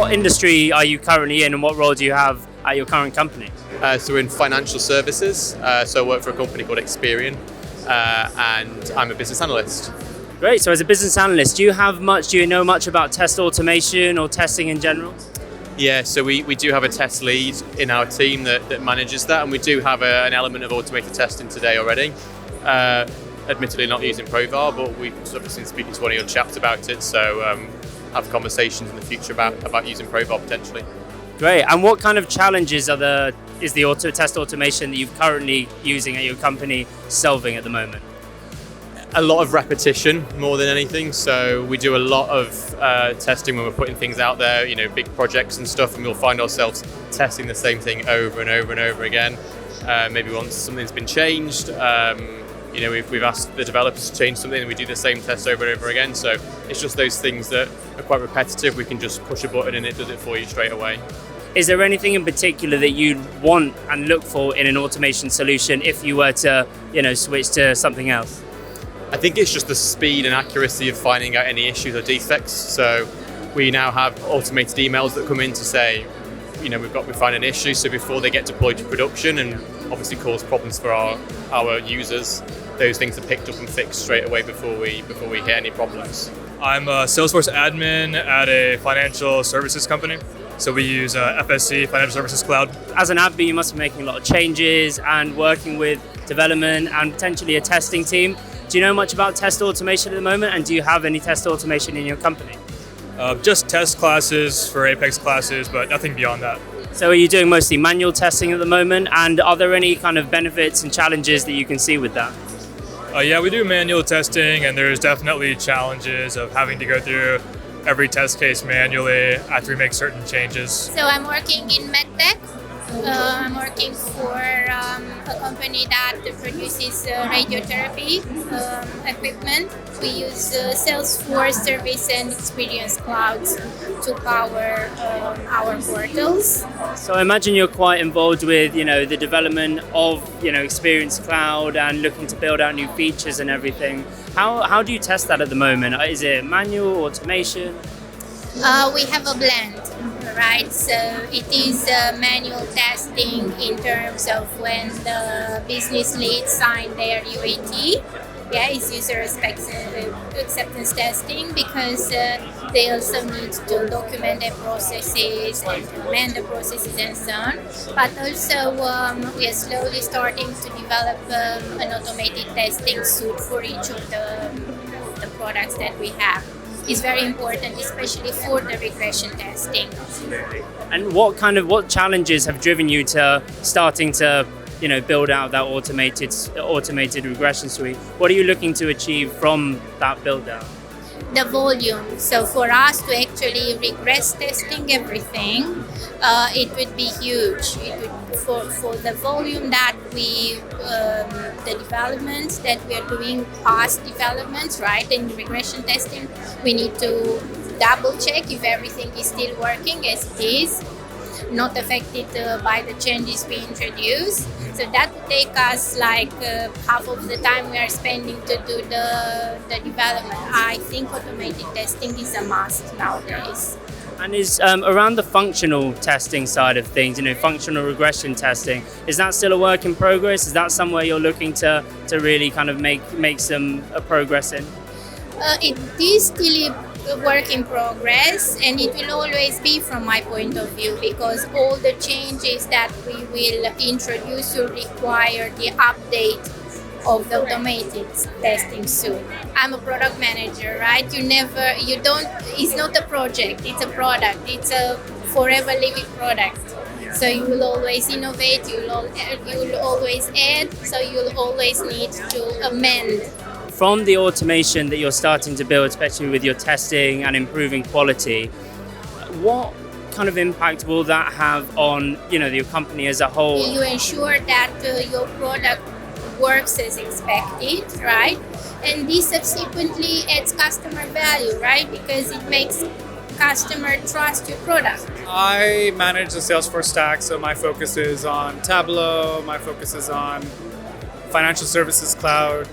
What industry are you currently in, and what role do you have at your current company? So we're in financial services, so I work for a company called Experian, and I'm a business analyst. Great. So as a business analyst, do you know much about test automation or testing in general? Yeah, so we do have a test lead in our team that manages that, and we do have an element of automated testing today already. Admittedly not using Provar, but we've sort of been speaking to one of your chaps about it, so have conversations in the future about using Provar potentially. Great. And what kind of challenges is the test automation that you're currently using at your company solving at the moment? A lot of repetition more than anything. So we do a lot of testing when we're putting things out there, big projects and stuff, and we'll find ourselves testing the same thing over and over and over again. Maybe once something's been changed, we've asked the developers to change something, and we do the same test over and over again. So it's just those things that are quite repetitive. We can just push a button and it does it for you straight away. Is there anything in particular that you'd want and look for in an automation solution if you were to, switch to something else? I think it's just the speed and accuracy of finding out any issues or defects. So we now have automated emails that come in to say, we find an issue. So before they get deployed to production and obviously cause problems for our users, those things are picked up and fixed straight away before we hit any problems. I'm a Salesforce admin at a financial services company. So we use FSC, Financial Services Cloud. As an admin, you must be making a lot of changes and working with development and potentially a testing team. Do you know much about test automation at the moment, and do you have any test automation in your company? Just test classes for Apex classes, but nothing beyond that. So are you doing mostly manual testing at the moment, and are there any kind of benefits and challenges that you can see with that? Yeah, we do manual testing, and there's definitely challenges of having to go through every test case manually after we make certain changes. So I'm working in medtech. I'm working for a company that produces radiotherapy equipment. We use Salesforce Service and Experience Clouds to power our portals. So I imagine you're quite involved with, the development of, Experience Cloud and looking to build out new features and everything. How do you test that at the moment? Is it manual, automation? We have a blend. Right, so it is manual testing in terms of when the business leads sign their UAT. Yeah, it's user acceptance testing because they also need to document their processes and amend the processes and so on. But also we are slowly starting to develop an automated testing suite for each of the products that we have. Is very important, especially for the regression testing. And what challenges have driven you to starting to, build out that automated regression suite? What are you looking to achieve from that build out? The volume. So for us to actually regress testing everything, it would be huge. It would, for the volume that the developments that we are doing, past developments, right? In regression testing, we need to double check if everything is still working as it is, not affected by the changes we introduce. So that would take us half of the time we are spending to do the development. I think automated testing is a must nowadays. And is around the functional testing side of things, functional regression testing, is that still a work in progress? Is that somewhere you're looking to really kind of make some progress in? It is still a work in progress, and it will always be from my point of view, because all the changes that we will introduce will require the update of the automated testing suite. I'm a product manager, right? It's not a project, it's a product. It's a forever living product. So you will always innovate, you will always add, so you'll always need to amend. From the automation that you're starting to build, especially with your testing and improving quality, what kind of impact will that have on, your company as a whole? You ensure that your product works as expected, right? And this subsequently adds customer value, right? Because it makes customer trust your product. I manage the Salesforce stack, so my focus is on Tableau, my focus is on Financial Services Cloud,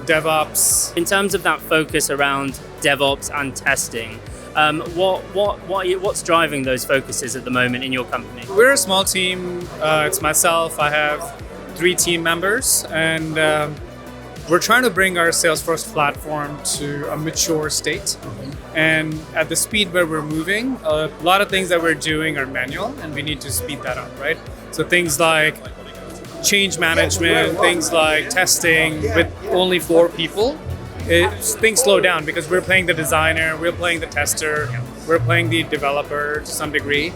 DevOps. In terms of that focus around DevOps and testing, What's driving those focuses at the moment in your company? We're a small team. It's myself. I have 3 team members, and we're trying to bring our Salesforce platform to a mature state. And at the speed where we're moving, a lot of things that we're doing are manual, and we need to speed that up, right? So things like change management, things like testing with only 4 people, things slow down because we're playing the designer, we're playing the tester, we're playing the developer to some degree.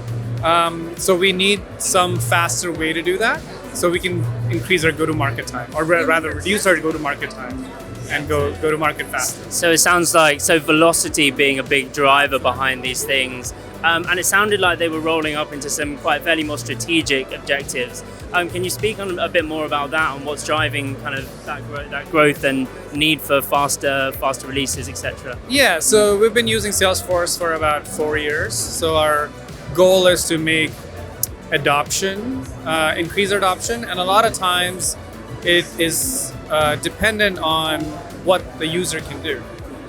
So we need some faster way to do that so we can increase our go-to-market time, or rather reduce our go-to-market time and go to market faster. So it sounds like velocity being a big driver behind these things. And it sounded like they were rolling up into some quite fairly more strategic objectives. Can you speak on a bit more about that and what's driving kind of that growth and need for faster releases, etc.? Yeah, so we've been using Salesforce for about 4 years. So our goal is to make increase adoption, and a lot of times it is dependent on what the user can do.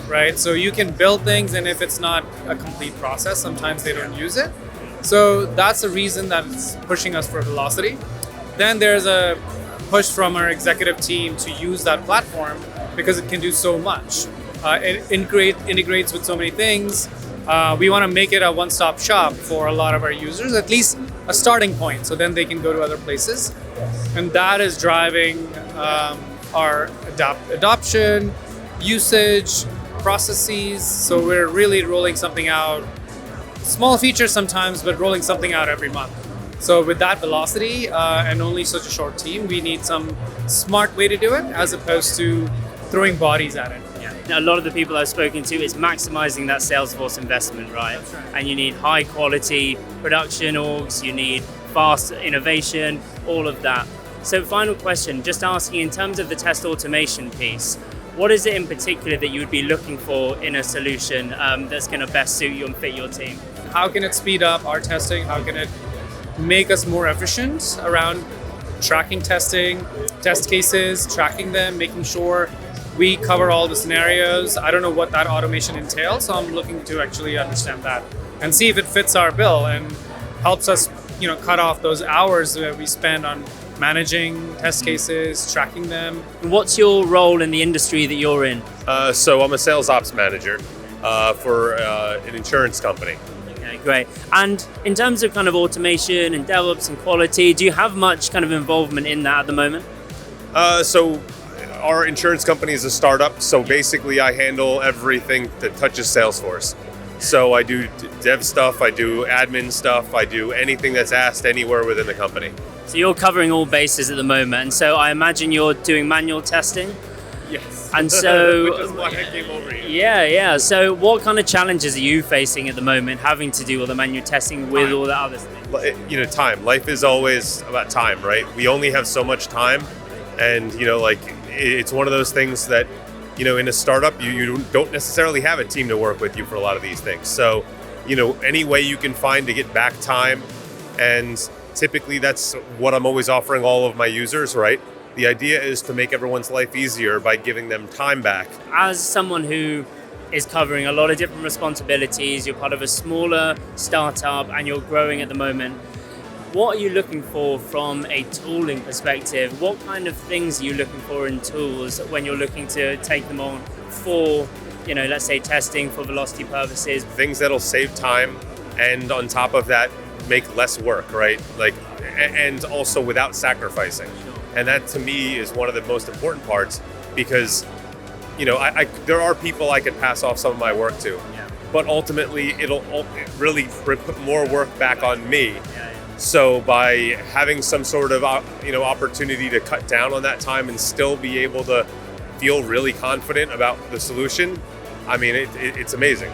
Right, so you can build things, and if it's not a complete process, sometimes they don't use it. So that's the reason that it's pushing us for velocity. Then there's a push from our executive team to use that platform because it can do so much. It integrates with so many things. We want to make it a one-stop shop for a lot of our users, at least a starting point, so then they can go to other places. And that is driving our adoption, usage, processes. So we're really rolling something out, small features sometimes, but rolling something out every month. So with that velocity and only such a short team, we need some smart way to do it as opposed to throwing bodies at it. Now, a lot of the people I've spoken to, it's maximizing that Salesforce investment, right? That's right. And you need high quality production orgs, you need fast innovation, all of that. So final question, just asking in terms of the test automation piece, what is it in particular that you would be looking for in a solution that's going to best suit you and fit your team? How can it speed up our testing? How can it make us more efficient around tracking testing, test cases, tracking them, making sure we cover all the scenarios? I don't know what that automation entails, so I'm looking to actually understand that and see if it fits our bill and helps us, cut off those hours that we spend on managing test cases, tracking them. What's your role in the industry that you're in? So I'm a sales ops manager for an insurance company. Okay, great. And in terms of kind of automation and DevOps and quality, do you have much kind of involvement in that at the moment? So our insurance company is a startup. So basically I handle everything that touches Salesforce. So I do dev stuff, I do admin stuff, I do anything that's asked anywhere within the company. So you're covering all bases at the moment, and so I imagine you're doing manual testing? Yes. And so, which is why I came over here. Yeah. So what kind of challenges are you facing at the moment, having to do all the manual testing with all the other things? Time. Life is always about time, right? We only have so much time, and it's one of those things that, in a startup, you don't necessarily have a team to work with you for a lot of these things. So, any way you can find to get back time, and typically that's what I'm always offering all of my users, right? The idea is to make everyone's life easier by giving them time back. As someone who is covering a lot of different responsibilities, you're part of a smaller startup and you're growing at the moment, what are you looking for from a tooling perspective? What kind of things are you looking for in tools when you're looking to take them on for, let's say testing for velocity purposes? Things that'll save time, and on top of that, make less work, right? And also without sacrificing. And that to me is one of the most important parts, because there are people I could pass off some of my work to, but ultimately it really put more work back on me. So by having some sort of opportunity to cut down on that time and still be able to feel really confident about the solution, I mean, it's amazing.